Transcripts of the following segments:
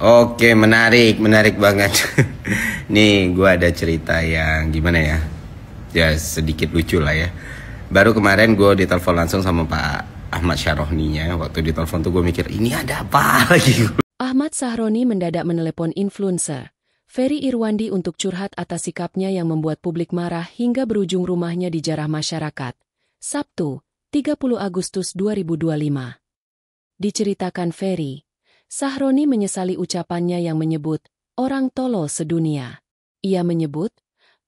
Oke, menarik banget. Nih, gue ada cerita yang gimana ya? Ya sedikit lucu lah ya. Baru kemarin gue ditelepon langsung sama Pak Ahmad Syaroni-nya. Waktu ditelepon tuh gue mikir, ini ada apa lagi? Ahmad Sahroni mendadak menelepon influencer Ferry Irwandi untuk curhat atas sikapnya yang membuat publik marah hingga berujung rumahnya dijarah masyarakat. Sabtu, 30 Agustus 2025. Diceritakan Ferry, Sahroni menyesali ucapannya yang menyebut orang tolol sedunia. Ia menyebut,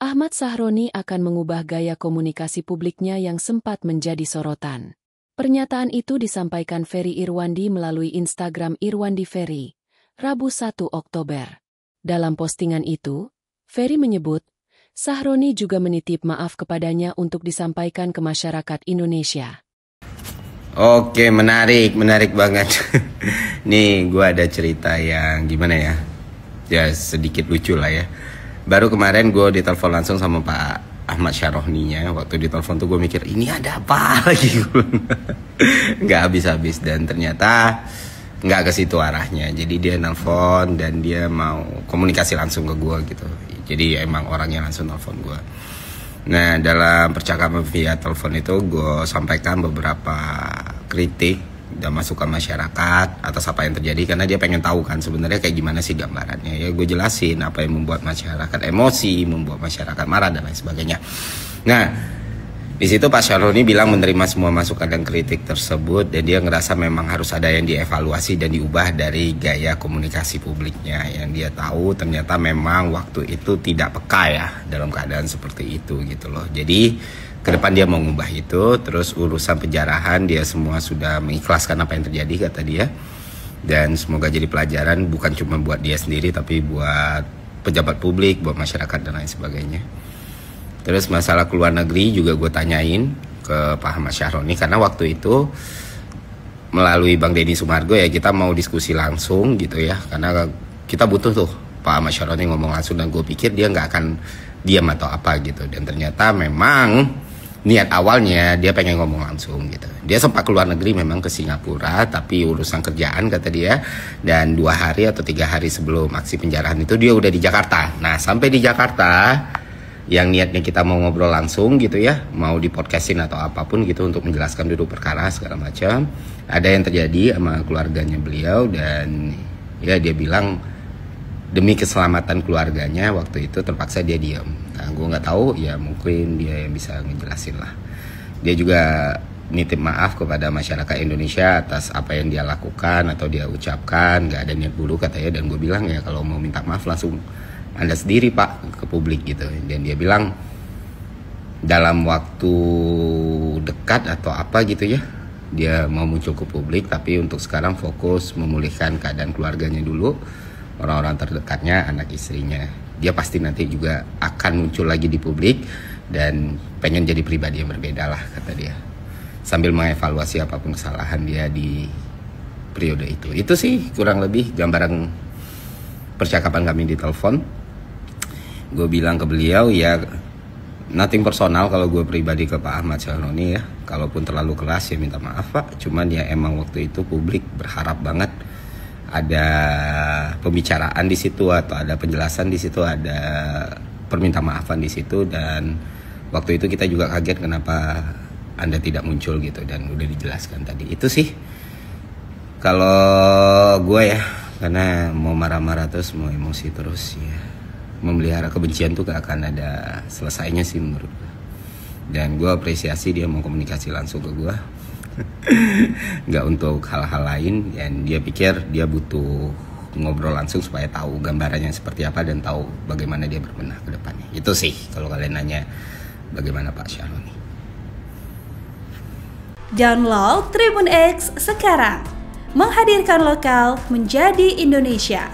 Ahmad Sahroni akan mengubah gaya komunikasi publiknya yang sempat menjadi sorotan. Pernyataan itu disampaikan Ferry Irwandi melalui Instagram Irwandi Ferry, Rabu 1 Oktober. Dalam postingan itu, Ferry menyebut, Sahroni juga menitip maaf kepadanya untuk disampaikan ke masyarakat Indonesia. Oke, menarik banget. Nih, gue ada cerita yang gimana ya? Ya sedikit lucu lah ya. Baru kemarin gue ditelepon langsung sama Pak Ahmad Syaroni-nya. Waktu ditelepon tuh gue mikir, ini ada apa lagi? Nggak habis-habis, dan ternyata nggak ke situ arahnya. Jadi dia nelpon dan dia mau komunikasi langsung ke gue gitu. Jadi emang orangnya langsung nelpon gue. Nah, dalam percakapan via telepon itu gue sampaikan beberapa kritik dan masukan masyarakat atas apa yang terjadi, karena dia pengen tahu kan sebenarnya kayak gimana sih gambarannya. Ya gue jelasin apa yang membuat masyarakat emosi, membuat masyarakat marah dan lain sebagainya. Nah, di situ Pak Syaroni bilang menerima semua masukan dan kritik tersebut, dan dia ngerasa memang harus ada yang dievaluasi dan diubah dari gaya komunikasi publiknya. Yang dia tahu ternyata memang waktu itu tidak peka ya dalam keadaan seperti itu gitu loh. Jadi ke depan dia mau ngubah itu. Terus urusan penjarahan dia semua sudah mengikhlaskan apa yang terjadi kata dia. Dan semoga jadi pelajaran bukan cuma buat dia sendiri tapi buat pejabat publik, buat masyarakat dan lain sebagainya. Terus masalah keluar negeri juga gue tanyain ke Pak Ahmad Syaroni, karena waktu itu melalui Bang Deddy Sumargo ya kita mau diskusi langsung gitu ya, karena kita butuh tuh Pak Ahmad Syaroni ngomong langsung, dan gue pikir dia nggak akan diam atau apa gitu. Dan ternyata memang niat awalnya dia pengen ngomong langsung gitu. Dia sempat keluar negeri memang ke Singapura, tapi urusan kerjaan kata dia, dan 2 hari atau 3 hari sebelum aksi penjarahan itu dia udah di Jakarta. Nah, sampai di Jakarta yang niatnya kita mau ngobrol langsung gitu ya, mau di podcastin atau apapun gitu untuk menjelaskan duduk perkara segala macam, ada yang terjadi sama keluarganya beliau, dan ya dia bilang demi keselamatan keluarganya waktu itu terpaksa dia diam. Nah, gue nggak tahu ya, mungkin dia yang bisa ngejelasin lah. Dia juga nitip maaf kepada masyarakat Indonesia atas apa yang dia lakukan atau dia ucapkan, nggak ada niat buruk katanya. Dan gue bilang ya kalau mau minta maaf langsung Anda sendiri Pak ke publik gitu. Dan dia bilang dalam waktu dekat atau apa gitu ya, dia mau muncul ke publik, tapi untuk sekarang fokus memulihkan keadaan keluarganya dulu, orang-orang terdekatnya, anak istrinya. Dia pasti nanti juga akan muncul lagi di publik dan pengen jadi pribadi yang berbeda lah kata dia, sambil mengevaluasi apapun kesalahan dia di periode itu. Itu sih kurang lebih gambaran percakapan kami di telepon. Gue bilang ke beliau ya nothing personal kalau gue pribadi ke Pak Ahmad Syaroni ya. Kalaupun terlalu keras ya minta maaf Pak. Cuman ya emang waktu itu publik berharap banget ada pembicaraan di situ atau ada penjelasan di situ, ada perminta maafan di situ. Dan waktu itu kita juga kaget kenapa Anda tidak muncul gitu, dan udah dijelaskan tadi. Itu sih kalau gue ya, karena mau marah-marah terus, mau emosi terus ya, memelihara kebencian tuh gak akan ada selesainya sih menurut gue. Dan gue apresiasi dia mau komunikasi langsung ke gue, gak untuk hal-hal lain. Dan dia pikir dia butuh ngobrol langsung supaya tahu gambarannya seperti apa dan tahu bagaimana dia berbenah ke depannya. Itu sih kalau kalian nanya bagaimana Pak Syaroni. Download Tribun X sekarang, menghadirkan lokal menjadi Indonesia.